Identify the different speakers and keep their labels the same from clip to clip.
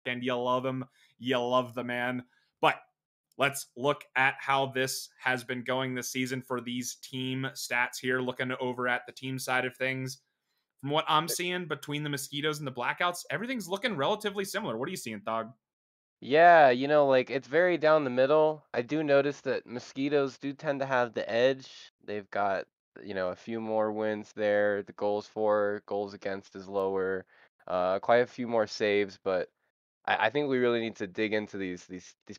Speaker 1: and you love him. You love the man. But let's look at how this has been going this season for these team stats here, looking over at the team side of things. From what I'm seeing between the Mosquitos and the Blackouts, everything's looking relatively similar. What are you seeing, Thog?
Speaker 2: Yeah, like it's very down the middle. I do notice that Mosquitoes do tend to have the edge. They've got, a few more wins there. The goals for, goals against is lower. Quite a few more saves, but I think we really need to dig into these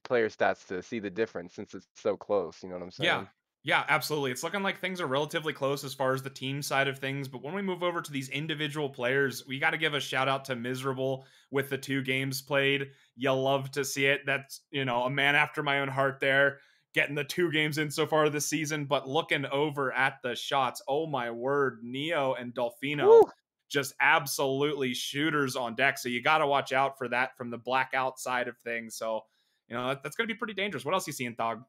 Speaker 2: player stats to see the difference since it's so close. You know what I'm
Speaker 1: Yeah.
Speaker 2: saying?
Speaker 1: Yeah, absolutely. It's looking like things are relatively close as far as the team side of things. But when we move over to these individual players, we got to give a shout out to Miserable with the 2 games played. You love to see it. That's, a man after my own heart there, getting the 2 games in so far this season. But looking over at the shots, oh my word, Neo and Dolfino
Speaker 2: Woo!
Speaker 1: just absolutely shooters on deck. So you got to watch out for that from the Blackout side of things. So, that's going to be pretty dangerous. What else you seeing, Thog?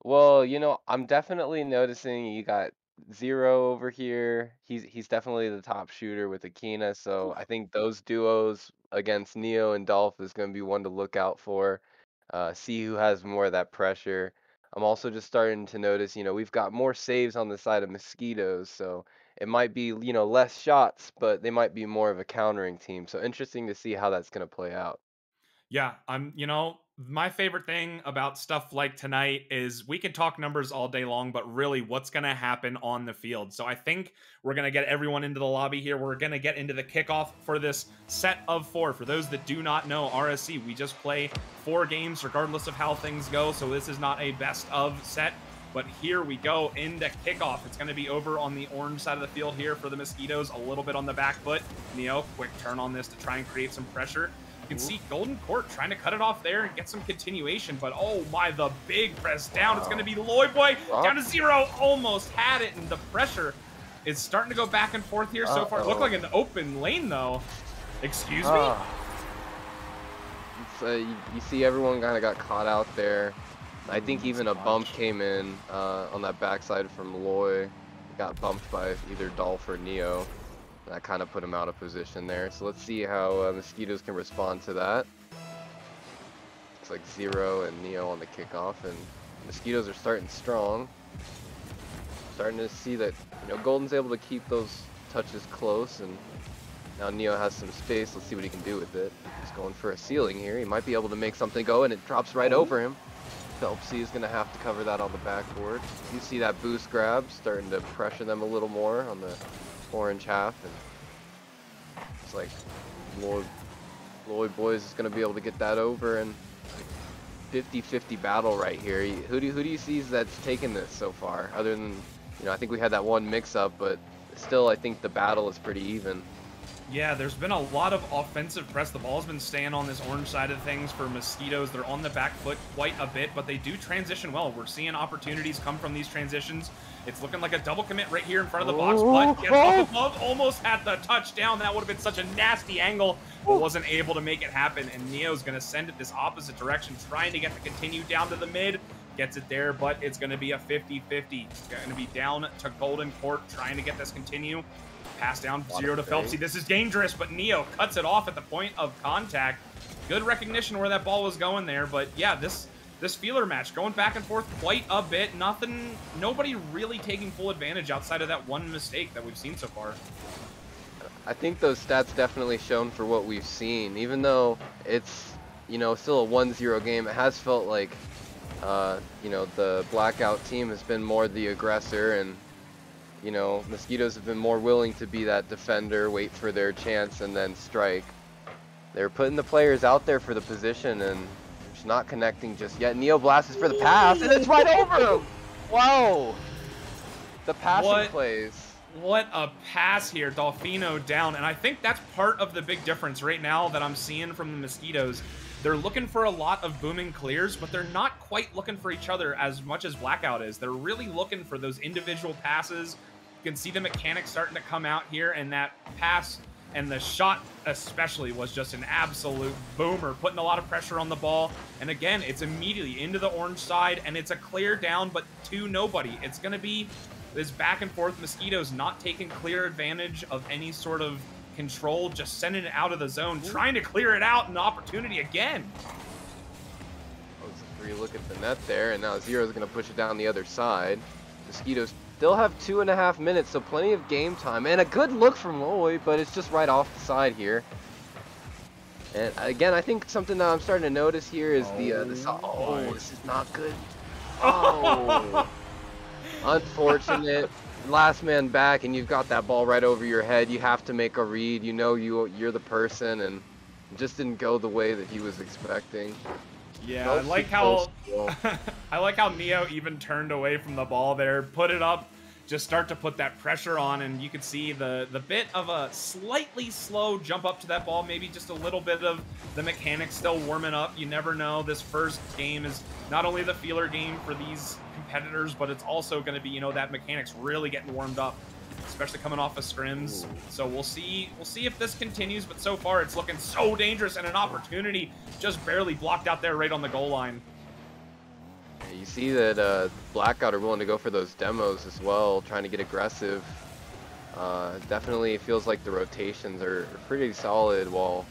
Speaker 2: Well, I'm definitely noticing you got Zero over here. He's definitely the top shooter with Akina, so I think those duos against Neo and Dolph is going to be one to look out for. See who has more of that pressure. I'm also just starting to notice, we've got more saves on the side of Mosquitoes, so it might be, less shots, but they might be more of a countering team. So interesting to see how that's going to play out.
Speaker 1: Yeah, my favorite thing about stuff like tonight is we can talk numbers all day long, but really what's going to happen on the field. So I think we're going to get everyone into the lobby here. We're going to get into the kickoff for this set of 4. For those that do not know RSC, we just play 4 games regardless of how things go. So this is not a best of set. But here we go into kickoff. It's going to be over on the orange side of the field here for the Mosquitoes, a little bit on the back foot. Neo, quick turn on this to try and create some pressure. You can see Golden Court trying to cut it off there and get some continuation, but oh my, the big press down. It's going to be Loy Boy down to 0. Almost had it, and the pressure is starting to go back and forth here so far. It looked like an open lane, though. Excuse me?
Speaker 2: You see everyone kind of got caught out there. I think even a bump came in on that backside from Loy. Got bumped by either Dolph or Neo. That kind of put him out of position there. So let's see how Mosquitoes can respond to that. Looks like Zero and Neo on the kickoff, and Mosquitoes are starting strong. Starting to see that, Golden's able to keep those touches close, and now Neo has some space. Let's see what he can do with it. He's going for a ceiling here. He might be able to make something go, and it drops right over him. Phelpsy is going to have to cover that on the backboard. You see that boost grab starting to pressure them a little more on the orange half, and it's like Lloyd Boys is going to be able to get that over, and 50-50 battle right here. Who do you see that's taken this so far, other than, I think we had that one mix-up, but still I think the battle is pretty even.
Speaker 1: Yeah, there's been a lot of offensive press. The ball's been staying on this orange side of things for Mosquitoes. They're on the back foot quite a bit, but they do transition well. We're seeing opportunities come from these transitions. It's looking like a double commit right here in front of the box, but gets up above, almost had the touchdown. That would have been such a nasty angle, but wasn't able to make it happen, and Neo's going to send it this opposite direction, trying to get the continue down to the mid. Gets it there, but it's going to be a 50-50. It's going to be down to Golden Court, trying to get this continue. Pass down 0 to Phelpsy. This is dangerous, but Neo cuts it off at the point of contact. Good recognition where that ball was going there, but yeah, this feeler match going back and forth quite a bit. Nobody really taking full advantage outside of that one mistake that we've seen so far.
Speaker 2: I think those stats definitely shown for what we've seen. Even though it's, still a 1-0 game, it has felt like, the Blackout team has been more the aggressor, and Mosquitoes have been more willing to be that defender, wait for their chance, and then strike. They're putting the players out there for the position, and just not connecting just yet. Neo blasts for the pass, and it's right over him! Wow! The passing plays.
Speaker 1: What a pass here. Dolfino down, and I think that's part of the big difference right now that I'm seeing from the Mosquitoes. They're looking for a lot of booming clears, but they're not quite looking for each other as much as Blackout is. They're really looking for those individual passes. You can see the mechanics starting to come out here, and that pass and the shot especially was just an absolute boomer, putting a lot of pressure on the ball. And again, it's immediately into the orange side, and it's a clear down, but to nobody. It's going to be this back and forth. Mosquitoes not taking clear advantage of any sort of Control just sending it out of the zone, trying to clear it out, and opportunity again.
Speaker 2: Oh, it's a free look at the net there, and now Zero's going to push it down the other side. Mosquitos still have 2.5 minutes, so plenty of game time. And a good look from Loy, but it's just right off the side here. And again, I think something that I'm starting to notice here is this is not good. Oh, unfortunate. Last man back, and you've got that ball right over your head. You have to make a read. You know you're the person, and it just didn't go the way that he was expecting.
Speaker 1: Yeah, I like how I like how Neo even turned away from the ball there, put it up, just start to put that pressure on, and you could see the bit of a slightly slow jump up to that ball, maybe just a little bit of the mechanics still warming up. You never know. This first game is not only the feeler game for these competitors, but it's also going to be, you know, that mechanics really getting warmed up, especially coming off of scrims. So we'll see if this continues, but so far it's looking so dangerous, and an opportunity just barely blocked out there right on the goal line.
Speaker 2: You see that Blackout are willing to go for those demos as well, trying to get aggressive. Definitely feels like the rotations are pretty solid, while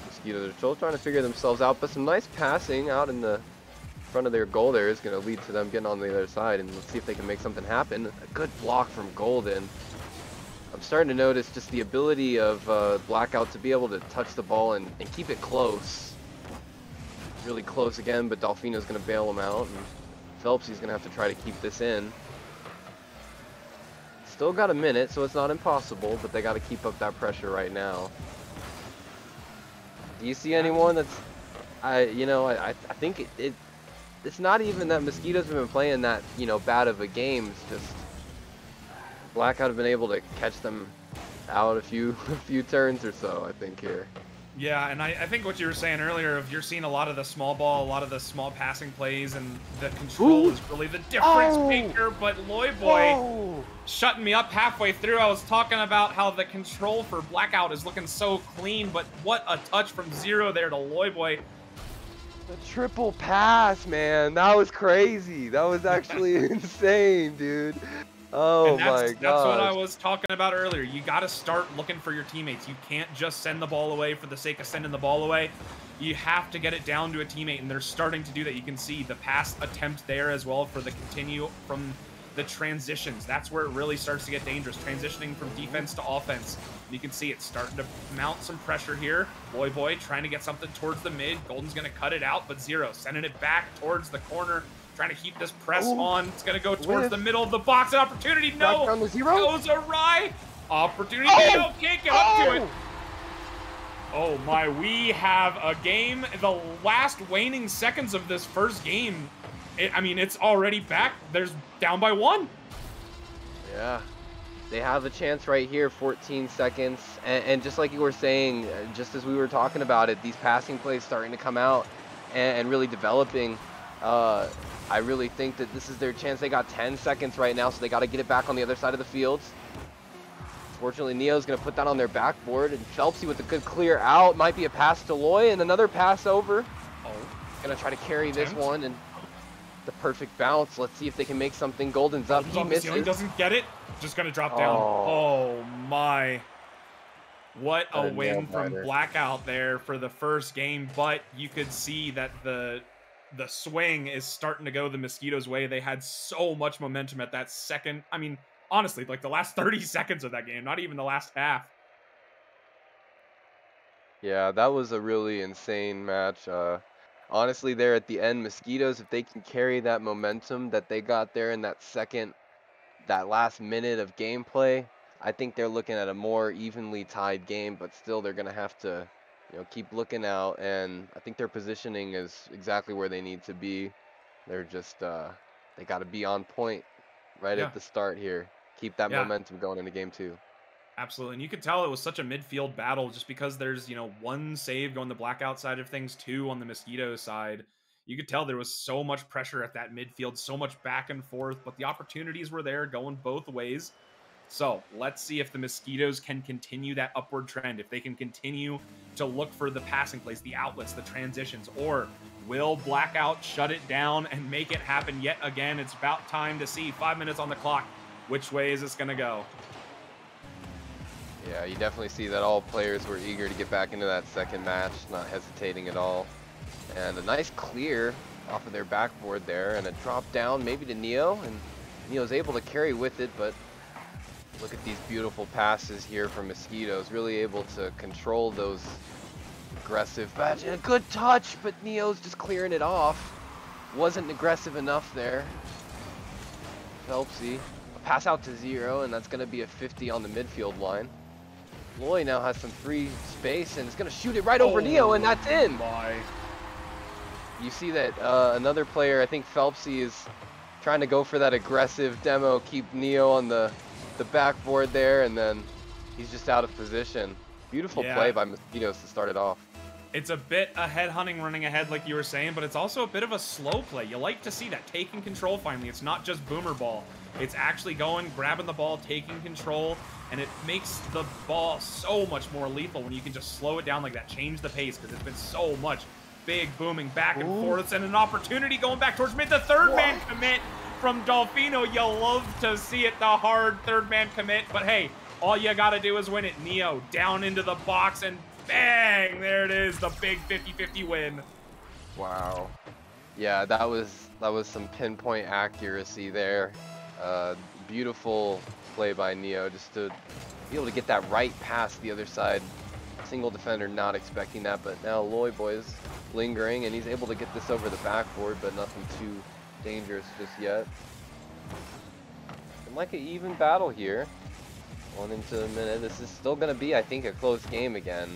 Speaker 2: Mosquitos are still trying to figure themselves out. But some nice passing out in the front of their goal there is going to lead to them getting on the other side, and let's see if they can make something happen. A good block from Golden. I'm starting to notice just the ability of Blackout to be able to touch the ball and keep it close. Really close again, but Dolphino's going to bail him out. And Phelps, he's going to have to try to keep this in. Still got a minute, so it's not impossible, but they got to keep up that pressure right now. Do you see anyone that's... I think it's not even that Mosquitos have been playing that, bad of a game. It's just Blackout have been able to catch them out a few turns or so, I think, here.
Speaker 1: Yeah, and I think what you were saying earlier, if you're seeing a lot of the small ball, a lot of the small passing plays, and the control is really the difference maker, but Loy Boy shutting me up halfway through. I was talking about how the control for Blackout is looking so clean, but what a touch from Zero there to Loy Boy.
Speaker 2: The triple pass, man, that was crazy. That was actually insane, dude. Oh my god.
Speaker 1: That's what I was talking about earlier. You got to start looking for your teammates. You can't just send the ball away for the sake of sending the ball away. You have to get it down to a teammate, and they're starting to do that. You can see the pass attempt there as well for the continue from the transitions. That's where it really starts to get dangerous, transitioning from defense to offense. You can see it starting to mount some pressure here. Loy Boy trying to get something towards the mid. Golden's going to cut it out, but Zero sending it back towards the corner. Trying to keep this press on. It's going to go towards the middle of the box. An opportunity. No. Goes awry. Opportunity. No. Can't get up to it. Oh, my. We have a game. The last waning seconds of this first game. It's already back. There's down by 1.
Speaker 2: Yeah. They have a chance right here. 14 seconds. And just like you were saying, just as we were talking about it, these passing plays starting to come out and really developing. I really think that this is their chance. They got 10 seconds right now, so they got to get it back on the other side of the field. Fortunately, Neo's going to put that on their backboard, and Phelpsy with a good clear out. Might be a pass to Loy, and another pass over. Going to try to carry this one, and the perfect bounce. Let's see if they can make something. Golden's up. He misses.
Speaker 1: Doesn't get it. Just going to drop down. Oh, my. What a win from Blackout there for the first game, but you could see that the swing is starting to go the Mosquitos' way. They had so much momentum at that second. Honestly, like the last 30 seconds of that game, not even the last half.
Speaker 2: Yeah, that was a really insane match. Honestly, there at the end, Mosquitos, if they can carry that momentum that they got there in that last minute of gameplay, I think they're looking at a more evenly tied game, but still they're going to have to keep looking out, and I think their positioning is exactly where they need to be. They're just, they got to be on point right at the start here. Keep that momentum going into game 2.
Speaker 1: Absolutely, and you could tell it was such a midfield battle just because there's, 1 save going the Blackout side of things, 2 on the Mosquito side. You could tell there was so much pressure at that midfield, so much back and forth, but the opportunities were there going both ways. So let's see if the Mosquitos can continue that upward trend, if they can continue to look for the passing plays, the outlets, the transitions, or will Blackout shut it down and make it happen yet again? It's about time to see. 5 minutes on the clock. Which way is this going to go?
Speaker 2: Yeah, you definitely see that all players were eager to get back into that second match, not hesitating at all. And a nice clear off of their backboard there, and a drop down maybe to Neo, and Neo's able to carry with it, but look at these beautiful passes here from Mosquitos, really able to control those aggressive match. A good touch, but Neo's just clearing it off. Wasn't aggressive enough there. Phelpsy, a pass out to Zero, and that's going to be a 50 on the midfield line. Loy now has some free space, and it's going to shoot it right over Neo, and that's in.
Speaker 1: My.
Speaker 2: You see that another player, I think Phelpsy, is trying to go for that aggressive demo, keep Neo on the backboard there, and then he's just out of position. Beautiful play by Mosquitos to start it off.
Speaker 1: It's a bit a headhunting running ahead like you were saying, but it's also a bit of a slow play. You like to see that, taking control finally. It's not just boomer ball. It's actually going, grabbing the ball, taking control, and it makes the ball so much more lethal when you can just slow it down like that, change the pace, because it's been so much big booming back and forth, and an opportunity going back towards mid. The third man commit from Dolphino. You love to see it, the hard third man commit, but hey, all you gotta do is win it. Neo down into the box, and bang, there it is, the big 50-50 win.
Speaker 2: Wow. Yeah, that was some pinpoint accuracy there. Beautiful play by Neo, just to be able to get that right past the other side. Single defender not expecting that, but now Loy Boy is lingering, and he's able to get this over the backboard, but nothing too dangerous just yet. And like an even battle here. Going into a minute. This is still going to be, I think, a close game again.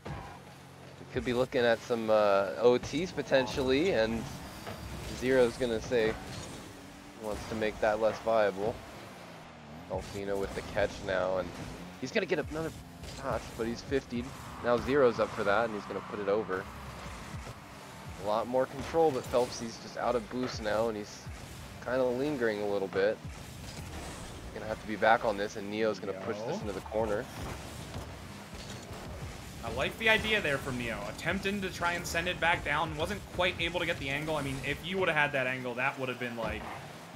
Speaker 2: We could be looking at some OTs potentially, and Zero's going to say he wants to make that less viable. Dolphino with the catch now, and he's going to get another touch, but he's 50'd. Now Zero's up for that, and he's going to put it over. A lot more control, but Phelpsy's just out of boost now, and he's kind of lingering a little bit. Gonna have to be back on this, and Neo's gonna push this into the corner.
Speaker 1: I like the idea there from Neo, attempting to try and send it back down. Wasn't quite able to get the angle. I mean, if you would have had that angle, that would have been like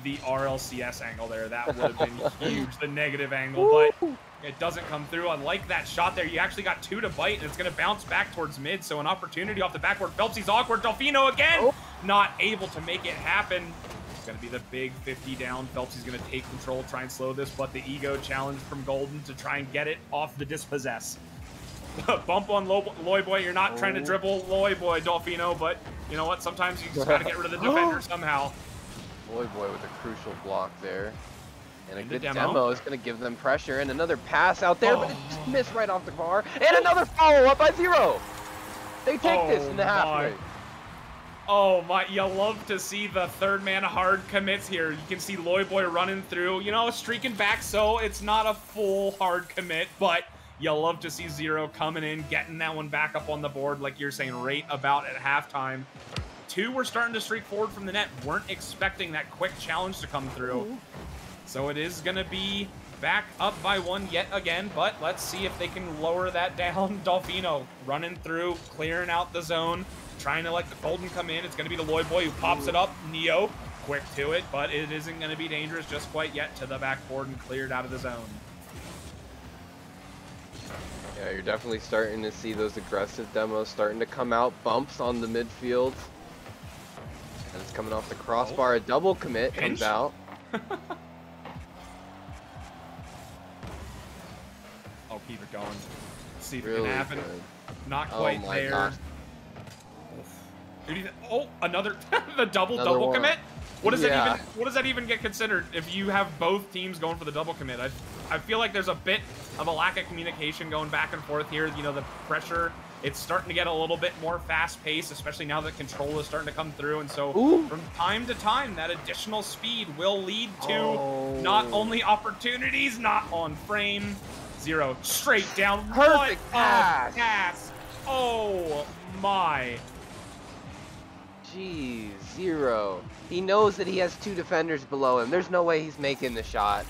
Speaker 1: the RLCS angle there. That would have been huge, the negative angle, but it doesn't come through. I like that shot there. You actually got two to bite, and it's gonna bounce back towards mid, so an opportunity off the backboard. Phelpsy's awkward. Dolphino again, not able to make it happen. It's going to be the big 50 down. Phelpsy's going to take control, try and slow this, but the ego challenge from Golden to try and get it off the dispossess. Bump on Loy Boy. You're not trying to dribble Loy Boy, Dolphino, but you know what? Sometimes you just got to get rid of the defender somehow.
Speaker 2: Loy Boy with a crucial block there. And a good demo is going to give them pressure. And another pass out there, but it just missed right off the bar. And another follow-up by Zero. They take this in the halfway.
Speaker 1: Oh my, you love to see the third man hard commits here. You can see Loy Boy running through, you know, streaking back, so it's not a full hard commit, but you love to see Zero coming in, getting that one back up on the board, like you're saying, right about at halftime. Two were starting to streak forward from the net, weren't expecting that quick challenge to come through. So it is going to be back up by one yet again, but let's see if they can lower that down. Dolphino running through, clearing out the zone. Trying to let the Golden come in. It's going to be the Loy Boy who pops it up. Neo, quick to it, but it isn't going to be dangerous just quite yet to the backboard and cleared out of the zone.
Speaker 2: Yeah, you're definitely starting to see those aggressive demos starting to come out. Bumps on the midfield. And it's coming off the crossbar. A double commit comes out.
Speaker 1: Oh, keep it going. Let's see if
Speaker 2: Really
Speaker 1: it can happen.
Speaker 2: good.
Speaker 1: Not quite there.
Speaker 2: Gosh.
Speaker 1: Oh, another the double commit. What does that even get considered if you have both teams going for the double commit? I feel like there's a bit of a lack of communication going back and forth here. You know, the pressure, it's starting to get a little bit more fast paced, especially now that control is starting to come through. And so from time to time, that additional speed will lead to not only opportunities, not on frame. Zero straight down.
Speaker 2: Perfect
Speaker 1: pass. Oh my.
Speaker 2: Jeez, Zero. He knows that he has two defenders below him. There's no way he's making the shot.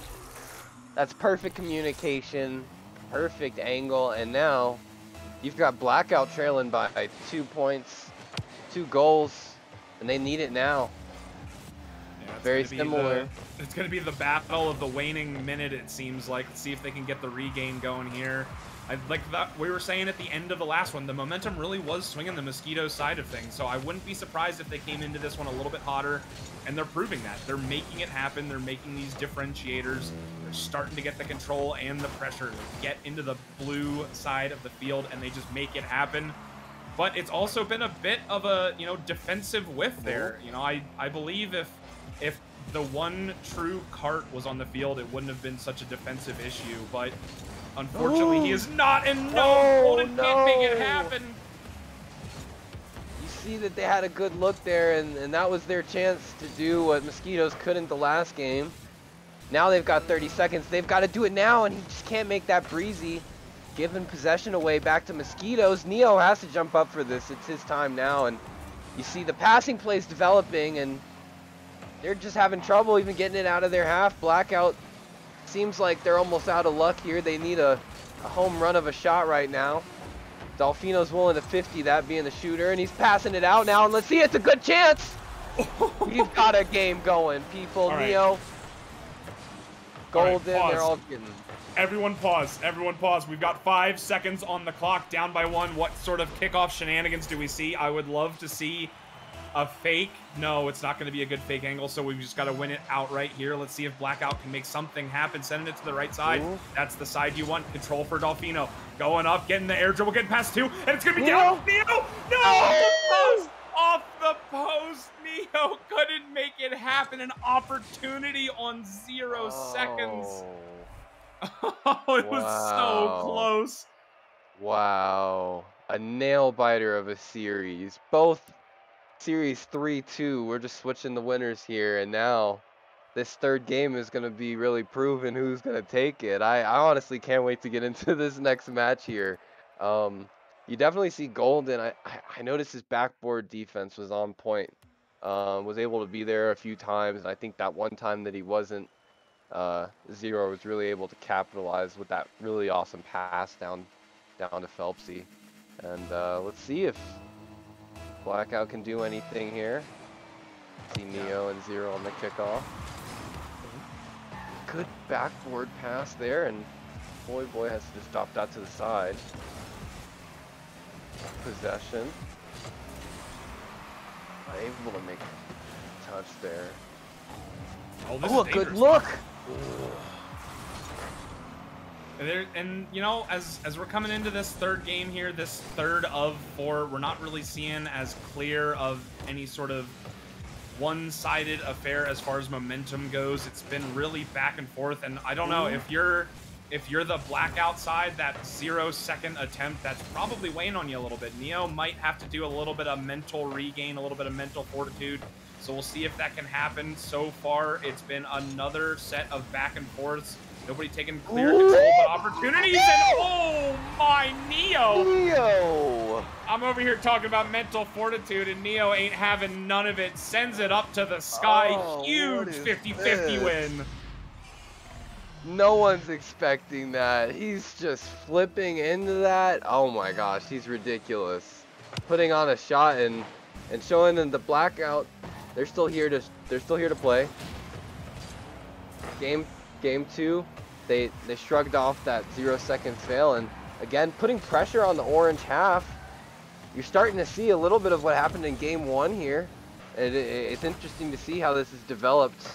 Speaker 2: That's perfect communication, perfect angle, and now you've got Blackout trailing by 2 points, 2 goals, and they need it now.
Speaker 1: Yeah,
Speaker 2: Very similar.
Speaker 1: It's gonna be the battle of the waning minute, it seems like. Let's see if they can get the regain going here. I like that we were saying at the end of the last one, the momentum really was swinging the Mosquitos side of things. So I wouldn't be surprised if they came into this one a little bit hotter, and they're proving that. They're making it happen. They're making these differentiators. They're starting to get the control and the pressure to get into the blue side of the field, and they just make it happen. But it's also been a bit of a, defensive whiff there. I believe if the one true cart was on the field, it wouldn't have been such a defensive issue. But unfortunately, he is not, and Golden can't make it happen.
Speaker 2: You see that they had a good look there, and that was their chance to do what Mosquitos couldn't the last game. Now they've got 30 seconds. They've got to do it now, and he just can't make that breezy. Giving possession away back to Mosquitos. Neo has to jump up for this. It's his time now, and you see the passing plays developing, and they're just having trouble even getting it out of their half. Blackout seems like they're almost out of luck here. They need a home run of a shot right now. Dolfino's willing to 50 that being the shooter, and he's passing it out now, and let's see, it's a good chance. We've got a game going, people. All Neo, Golden, they're all getting...
Speaker 1: Everyone pause. Everyone pause. We've got 5 seconds on the clock, down by 1. What sort of kickoff shenanigans do we see? I would love to see a fake. No, it's not going to be a good fake angle, so we've just got to win it outright here. Let's see if Blackout can make something happen. Sending it to the right side. Ooh. That's the side you want. Control for Dolfino. Going up, getting the air dribble, getting past 2, and it's going to be down. Neo! No! Oh! Off the post. Neo couldn't make it happen. An opportunity on 0 seconds. Oh, it was so close.
Speaker 2: Wow. A nail biter of a series. Both series 3-2. We're just switching the winners here. And now this third game is going to be really proving who's going to take it. I honestly can't wait to get into this next match here. You definitely see Golden. I noticed his backboard defense was on point. Was able to be there a few times. And I think that one time that he wasn't, Zero was really able to capitalize with that really awesome pass down to Phelpsy. And let's see if Blackout can do anything here. See Neo and Zero on the kickoff. Good backboard pass there, and Boy has to just drop that to the side. Possession. Able to make a touch there.
Speaker 1: Oh,
Speaker 2: a good look!
Speaker 1: And as we're coming into this third game here, this third of 4, we're not really seeing as clear of any sort of one-sided affair as far as momentum goes. It's been really back and forth, and I don't know if you're the Blackout side, that 0-second attempt, that's probably weighing on you a little bit. Neo might have to do a little bit of mental regain, a little bit of mental fortitude. So we'll see if that can happen. So far, it's been another set of back and forths. Nobody taking clear control, but opportunities, and oh my, Neo! I'm over here talking about mental fortitude, and Neo ain't having none of it. Sends it up to the sky. Huge 50-50 win.
Speaker 2: No one's expecting that. He's just flipping into that. Oh my gosh, he's ridiculous. Putting on a shot and showing them the Blackout. They're still here to play. Game 2, they shrugged off that 0-second fail, and again putting pressure on the orange half. You're starting to see a little bit of what happened in game 1 here. It's interesting to see how this has developed.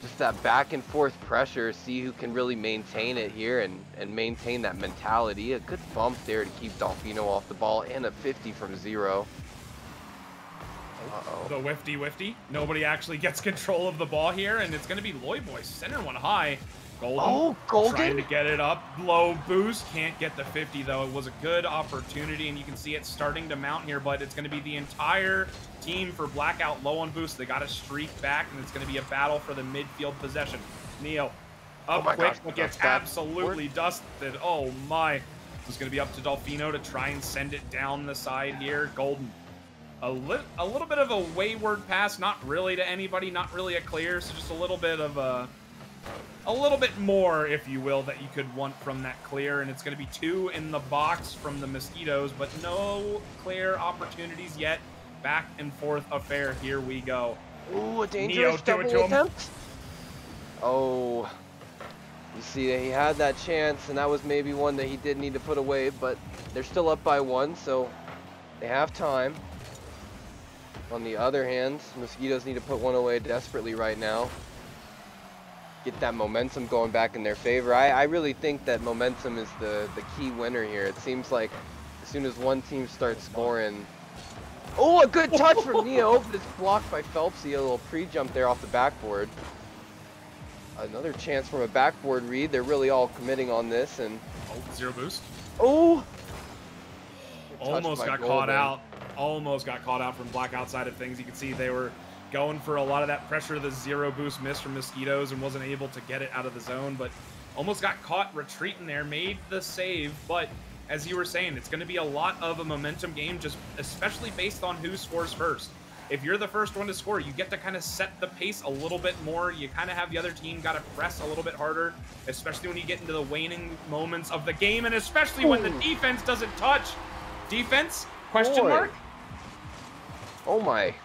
Speaker 2: Just that back and forth pressure, see who can really maintain it here and maintain that mentality. A good bump there to keep Dolfino off the ball, and a 50 from Zero.
Speaker 1: The wifty. Nobody actually gets control of the ball here, and it's going to be Loyboy center one high. Golden. Trying to get it up. Low boost. Can't get the 50, though. It was a good opportunity, and you can see it starting to mount here, but it's going to be the entire team for Blackout low on boost. They got to streak back, and it's going to be a battle for the midfield possession. Neo up quick, but gets absolutely dusted. Oh, my. It's going to be up to Dolfino to try and send it down the side here. Golden. A little bit of a wayward pass, not really to anybody, not really a clear, so just a little bit of a little bit more, if you will, that you could want from that clear, and it's going to be 2 in the box from the Mosquitos, but no clear opportunities yet. Back and forth affair, here we go.
Speaker 2: Ooh, a
Speaker 1: Neo,
Speaker 2: dangerous
Speaker 1: do it
Speaker 2: double
Speaker 1: to him.
Speaker 2: attempt. Oh, you see, he had that chance, and that was maybe one that he did need to put away, but they're still up by 1, so they have time. On the other hand, Mosquitos need to put one away desperately right now. Get that momentum going back in their favor. I really think that momentum is the key winner here. It seems like as soon as one team starts scoring... Oh, a good touch from Neo, but it's blocked by Phelpsy. A little pre-jump there off the backboard. Another chance from a backboard read. They're really all committing on this. And
Speaker 1: Oh, 0 boost.
Speaker 2: oh!
Speaker 1: Almost got caught out. Almost got caught out from Blackout side of things. You can see they were going for a lot of that pressure. The 0 boost miss from Mosquitos and wasn't able to get it out of the zone, but almost got caught retreating there, made the save. But as you were saying, it's going to be a lot of a momentum game, just especially based on who scores first. If you're the first one to score, you get to kind of set the pace a little bit more. You kind of have the other team got to press a little bit harder, especially when you get into the waning moments of the game, and especially when the defense doesn't touch. Defense? Question mark?
Speaker 2: Oh my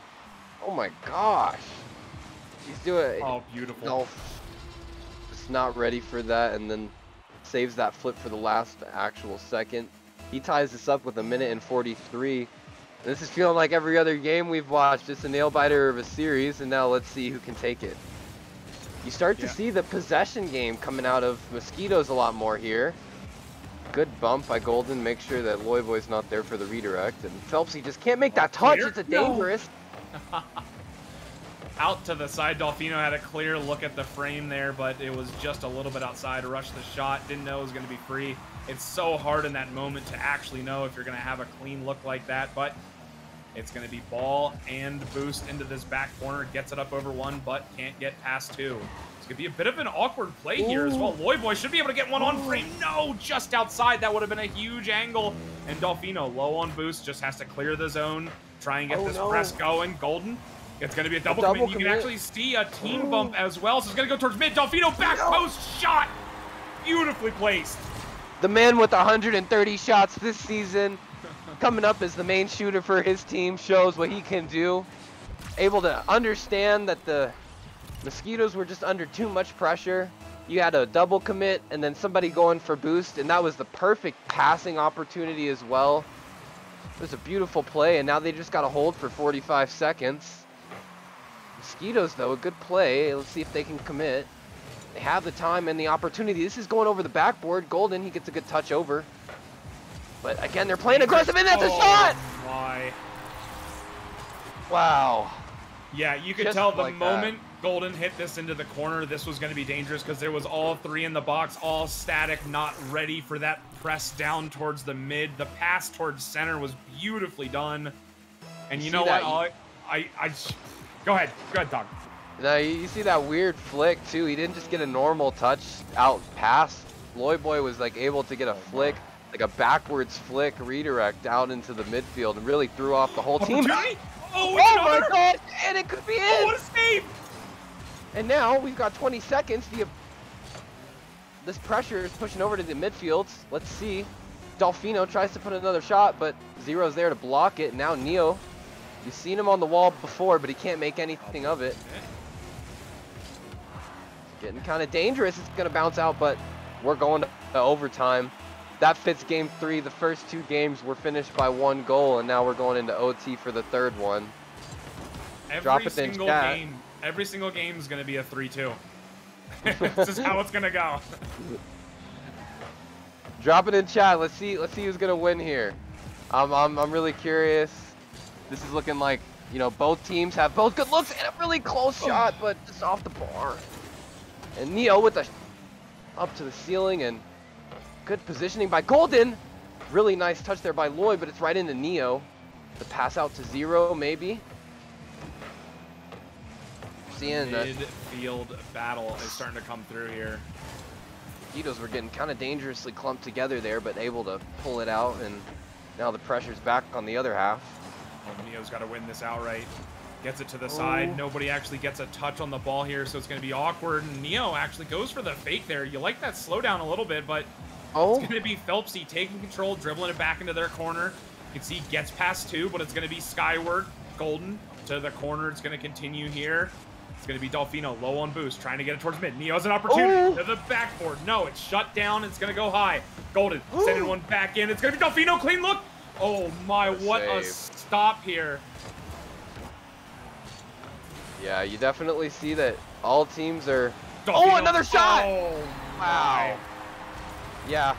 Speaker 2: gosh. He's doing...
Speaker 1: Oh, beautiful.
Speaker 2: No, just not ready for that, and then saves that flip for the last actual second. He ties this up with 1:43. This is feeling like every other game we've watched. It's a nail-biter of a series, and now let's see who can take it. You start to see the possession game coming out of Mosquitos a lot more here. Good bump by Golden. Make sure that Loyboy's not there for the redirect. And Phelpsy just can't make that touch. It's a dangerous.
Speaker 1: Out to the side. Dolphino had a clear look at the frame there, but it was just a little bit outside. Rushed the shot. Didn't know it was going to be free. It's so hard in that moment to actually know if you're going to have a clean look like that, but it's going to be ball and boost into this back corner. Gets it up over 1, but can't get past 2. It's going to be a bit of an awkward play here as well. Loyboy should be able to get one on frame. No, just outside. That would have been a huge angle. And Dolphino, low on boost, just has to clear the zone. Try and get this press going. Golden, it's going to be a double commit. You can actually see a team bump as well. So it's going to go towards mid. Dolphino, back post shot. Beautifully placed.
Speaker 2: The man with 130 shots this season, coming up as the main shooter for his team, shows what he can do. Able to understand that the Mosquitos were just under too much pressure. You had a double commit and then somebody going for boost, and that was the perfect passing opportunity as well. It was a beautiful play, and now they just got to hold for 45 seconds. Mosquitos, though, a good play. Let's see if they can commit. They have the time and the opportunity. This is going over the backboard. Golden, he gets a good touch over. But again, they're playing aggressive, and that's a shot!
Speaker 1: My.
Speaker 2: Wow.
Speaker 1: Yeah, you could tell the moment Golden hit this into the corner, this was going to be dangerous because there was all 3 in the box, all static, not ready for that press down towards the mid. The pass towards center was beautifully done. And you know what? Go ahead, Dog.
Speaker 2: Now, you see that weird flick, too. He didn't just get a normal touch out past. Loyboy was like able to get a flick, like a backwards flick redirect out into the midfield and really threw off the whole team.
Speaker 1: Oh
Speaker 2: my God! And it could be
Speaker 1: it! Oh, what a save!
Speaker 2: And now we've got 20 seconds. This pressure is pushing over to the midfield. Let's see. Dolphino tries to put another shot, but Zero's there to block it. Now Neo, you've seen him on the wall before, but he can't make anything of it. Getting kind of dangerous. It's going to bounce out, but we're going to overtime. That fits game 3. The first 2 games were finished by 1 goal, and now we're going into OT for the 3rd one.
Speaker 1: Every single game is going to be a 3-2. This is how it's going to go.
Speaker 2: Drop it in chat. Let's see who's going to win here. I'm really curious. This is looking like, you know, both teams have both good looks and a really close shot, but just off the bar. And Neo with the up to the ceiling, and good positioning by Golden. Really nice touch there by Lloyd, but it's right into Neo. The pass out to Zero, maybe. Seeing the
Speaker 1: midfield battle is starting to come through here.
Speaker 2: Mosquitos were getting kind of dangerously clumped together there, but able to pull it out, and now the pressure's back on the other half.
Speaker 1: Oh, Neo's got to win this outright. Gets it to the side. Nobody actually gets a touch on the ball here, so it's going to be awkward. And Neo actually goes for the fake there. You like that slowdown a little bit, but it's going to be Phelpsy taking control, dribbling it back into their corner. You can see he gets past 2, but it's going to be skyward. Golden to the corner. It's going to continue here. It's going to be Dolfino low on boost, trying to get it towards mid. Neo has an opportunity to the backboard. No, it's shut down. It's going to go high. Golden sending one back in. It's going to be Dolfino. Clean look. Oh my, what a stop here.
Speaker 2: Yeah, you definitely see that all teams are...
Speaker 1: Dolfino.
Speaker 2: Oh, another shot!
Speaker 1: Oh,
Speaker 2: wow. Yeah,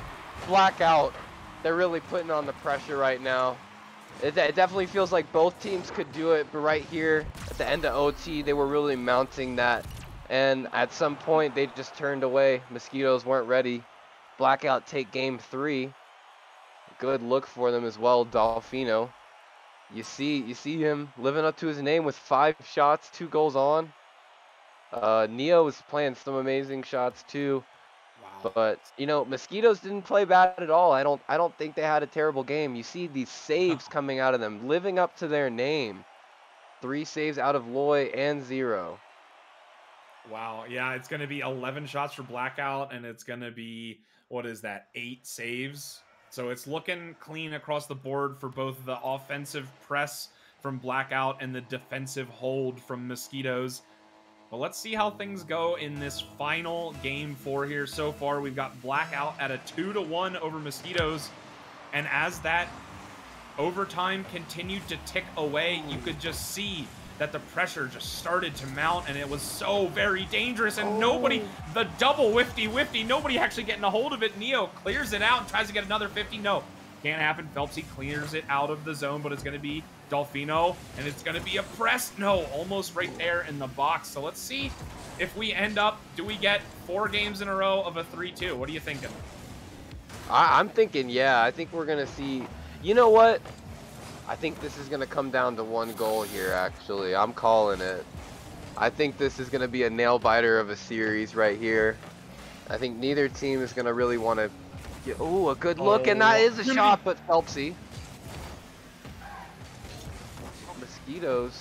Speaker 2: Blackout. They're really putting on the pressure right now. It definitely feels like both teams could do it, but right here at the end of OT, they were really mounting that. And at some point, they just turned away. Mosquitos weren't ready. Blackout take game 3. Good look for them as well, Dolfino. You see him living up to his name with 5 shots, 2 goals on. Neo is playing some amazing shots too. Wow. But you know, Mosquitos didn't play bad at all. I don't think they had a terrible game. You see these saves coming out of them, living up to their name. 3 saves out of Loy and 0.
Speaker 1: Wow, yeah, it's going to be 11 shots for Blackout, and it's going to be, what is that, 8 saves? So it's looking clean across the board for both the offensive press from Blackout and the defensive hold from Mosquitos. But let's see how things go in this final game 4 here. So far, we've got Blackout at a 2-1 over Mosquitos. And as that overtime continued to tick away, you could just see that the pressure just started to mount, and it was so very dangerous, and nobody, the double whifty, nobody actually getting a hold of it. Neo clears it out and tries to get another 50. No, can't happen. Phelpsy clears it out of the zone, but it's going to be Dolfino, and it's going to be a press. No, almost right there in the box. So let's see if we end up, do we get 4 games in a row of a 3-2? What are you thinking?
Speaker 2: I'm thinking, yeah, I think we're going to see, you know what? I think this is going to come down to 1 goal here, actually. I'm calling it. I think this is going to be a nail-biter of a series right here. I think neither team is going to really want to get... Ooh, a good look, and that is a shot, but Phelpsy. Mosquitos.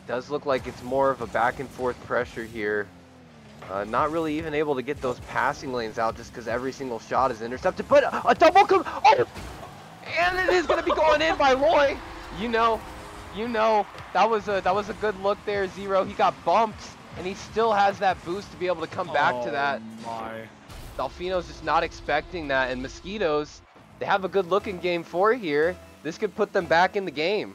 Speaker 2: Does look like it's more of a back-and-forth pressure here. Not really even able to get those passing lanes out just because every single shot is intercepted. But a double come... Oh! And it is going to be going in by Loy. You know, that was a good look there, 0. He got bumped, and he still has that boost to be able to come back to that.
Speaker 1: My.
Speaker 2: Dolfino's just not expecting that, and Mosquitos, they have a good look in game 4 here. This could put them back in the game.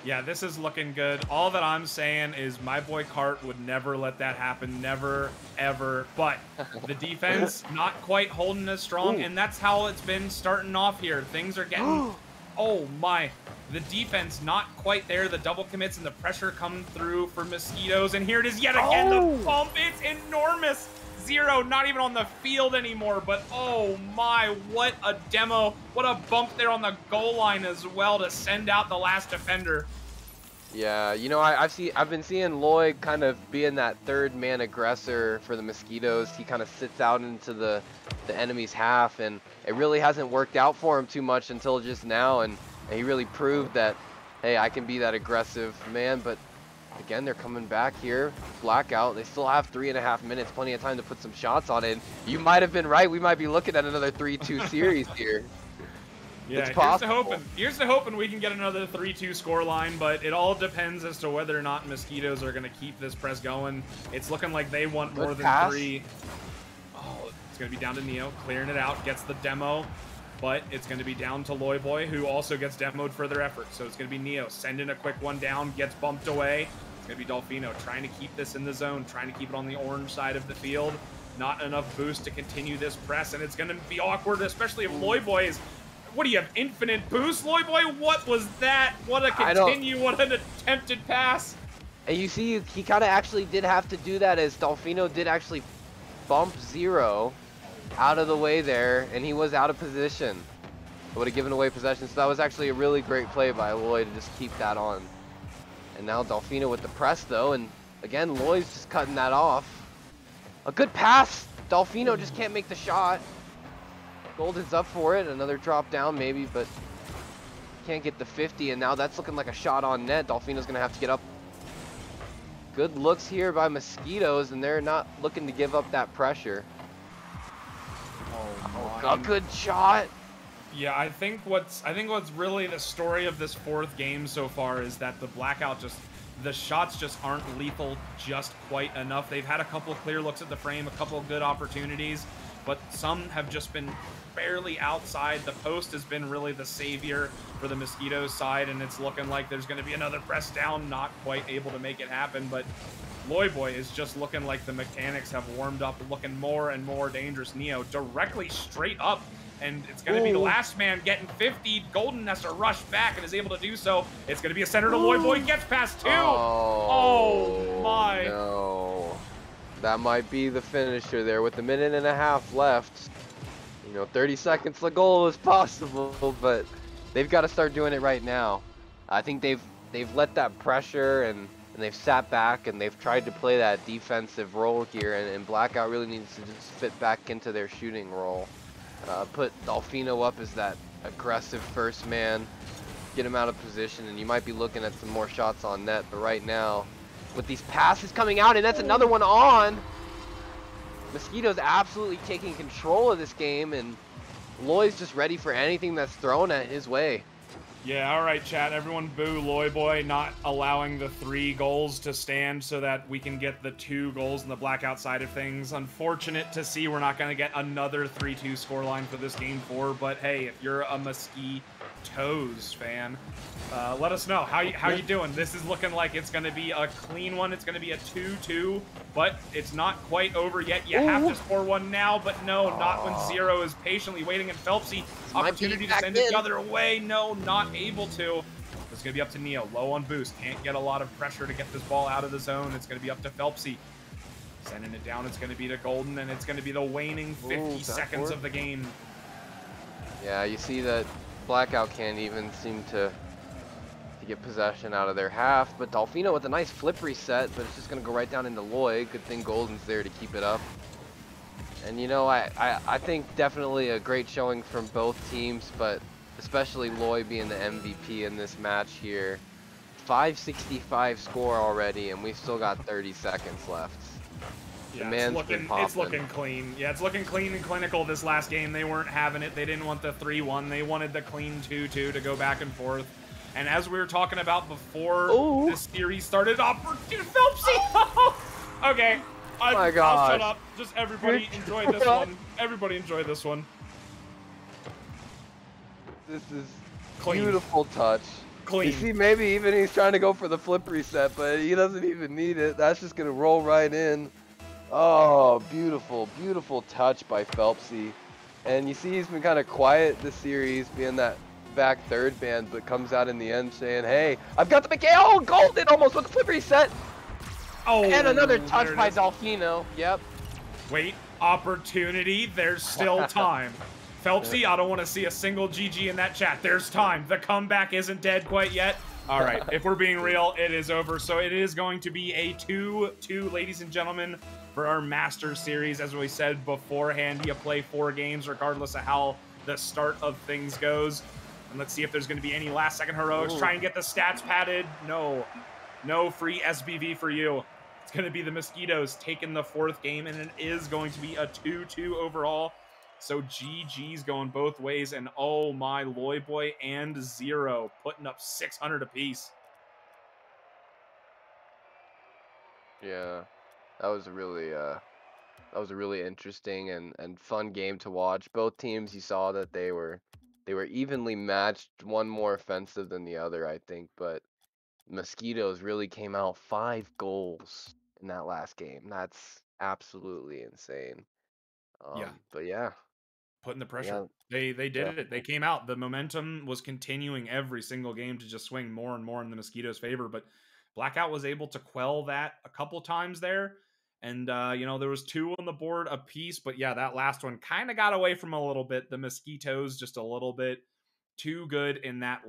Speaker 1: Yeah, this is looking good. All that I'm saying is my boy Cart would never let that happen. Never, ever. But the defense not quite holding as strong, and that's how it's been starting off here. Things are getting... Oh, my. The defense not quite there. The double commits and the pressure coming through for Mosquitos. And here it is yet again. The bump. It's enormous. 0, not even on the field anymore. But, oh, my. What a demo. What a bump there on the goal line as well to send out the last defender.
Speaker 2: Yeah, you know, I've been seeing Lloyd kind of being that 3rd man aggressor for the Mosquitos. He kind of sits out into the enemy's half, and it really hasn't worked out for him too much until just now, and he really proved that, hey, I can be that aggressive man. But again, they're coming back here. Blackout, they still have 3.5 minutes, plenty of time to put some shots on it. You might have been right. We might be looking at another 3-2 series here.
Speaker 1: Yeah, here's to hoping we can get another 3-2 scoreline, but it all depends as to whether or not Mosquitos are going to keep this press going. It's looking like they want more than 3. Oh, it's going to be down to Neo, clearing it out, gets the demo, but it's going to be down to Loy Boy, who also gets demoed for their effort. So it's going to be Neo sending a quick one down, gets bumped away. It's going to be Dolfino trying to keep this in the zone, trying to keep it on the orange side of the field. Not enough boost to continue this press, and it's going to be awkward, especially if Loy Boy is... What do you have, infinite boost, Loy Boy? What was that? What a continue, what an attempted pass.
Speaker 2: And you see, he kind of actually did have to do that, as Dolfino did actually bump 0 out of the way there, and he was out of position. Would have given away possession, so that was actually a really great play by Loy to just keep that on. And now Dolfino with the press, though, and again, Loy's just cutting that off. A good pass. Dolfino just can't make the shot. Golden's up for it, another drop down maybe, but can't get the 50, and now that's looking like a shot on net. Dolfino's gonna have to get up. Good looks here by Mosquitos, and they're not looking to give up that pressure.
Speaker 1: Oh,
Speaker 2: a good shot.
Speaker 1: Yeah, I think what's really the story of this fourth game so far is that the Blackout the shots just aren't lethal just quite enough. They've had a couple clear looks at the frame, a couple good opportunities, but some have just been barely outside. The post has been really the savior for the Mosquitos side, and it's looking like there's going to be another press down, not quite able to make it happen, but Loyboy is just looking like the mechanics have warmed up, looking more and more dangerous. Neo directly straight up, and it's going to be the last man getting 50. Golden has to rush back and is able to do so. It's going to be a center to Loyboy, gets past two. Oh my.
Speaker 2: No. That might be the finisher there with a minute and a half left. You know, 30 seconds the goal is possible, but they've got to start doing it right now. I think they've let that pressure and they've sat back and they've tried to play that defensive role here, and Blackout really needs to just fit back into their shooting role. Put Dolfino up as that aggressive first man, get him out of position, and you might be looking at some more shots on net, but right now, with these passes coming out, and that's another one on, Mosquito's absolutely taking control of this game, and Loy's just ready for anything that's thrown at his way.
Speaker 1: Yeah, all right, chat. Everyone boo Loyboy not allowing the 3 goals to stand so that we can get the 2 goals in the Blackout side of things. Unfortunate to see we're not going to get another 3-2 scoreline for this game 4, but hey, if you're a Mosquitos fan, let us know. How you doing? This is looking like it's going to be a clean one. It's going to be a 2-2, but it's not quite over yet. You have to score one now, but no, not when Zero is patiently waiting, and Phelpsy, opportunity to send it the other way. No, not able to. It's going to be up to Neo. Low on boost. Can't get a lot of pressure to get this ball out of the zone. It's going to be up to Phelpsy. Sending it down, it's going to be to Golden, and it's going to be the waning 50 seconds of the game.
Speaker 2: Yeah, you see that Blackout can't even seem to get possession out of their half, but Dolfino with a nice flip reset, but it's just going to go right down into Loy. Good thing Golden's there to keep it up. And you know, I think definitely a great showing from both teams, but especially Loy being the MVP in this match here. 565 score already, and we've still got 30 seconds left.
Speaker 1: Yeah, it's looking clean. Yeah, it's looking clean and clinical this last game. They weren't having it. They didn't want the 3-1. They wanted the clean 2-2 to go back and forth. And as we were talking about before this series started, Phelpsy! Okay.
Speaker 2: Oh my gosh.
Speaker 1: I'll shut up. Just everybody enjoy this one. Everybody enjoy this one.
Speaker 2: This is clean. Beautiful touch.
Speaker 1: Clean.
Speaker 2: You see, maybe even he's trying to go for the flip reset, but he doesn't even need it. That's just going to roll right in. Oh, beautiful, beautiful touch by Phelpsy. And you see he's been kind of quiet this series, being that back third man, but comes out in the end saying, hey, I've got the McKay. Oh, Golden almost with the flip reset. Oh, and another touch by Dolfino. Yep.
Speaker 1: Wait, opportunity. There's still time. Phelpsy, I don't want to see a single GG in that chat. There's time. The comeback isn't dead quite yet. All right, if we're being real, it is over. So it is going to be a 2-2, ladies and gentlemen, for our Masters series. As we said beforehand, you play 4 games regardless of how the start of things goes. And let's see if there's going to be any last-second heroics. Try and get the stats padded. No. No free SBV for you. It's going to be the Mosquitos taking the 4th game, and it is going to be a 2-2 overall. So GG's going both ways, and oh my, Loyboy and Zero putting up 600 apiece.
Speaker 2: Yeah, that was a really interesting and fun game to watch. Both teams, you saw that they were evenly matched, one more offensive than the other, I think, but Mosquitos really came out 5 goals in that last game. That's absolutely insane.
Speaker 1: Yeah.
Speaker 2: But yeah.
Speaker 1: Putting the pressure. Yeah. They did it. They came out. The momentum was continuing every single game to just swing more and more in the Mosquitos' favor, but Blackout was able to quell that a couple times there. And, you know, there was 2 on the board a piece, but yeah, that last one kind of got away from a little bit. The Mosquitos just a little bit too good in that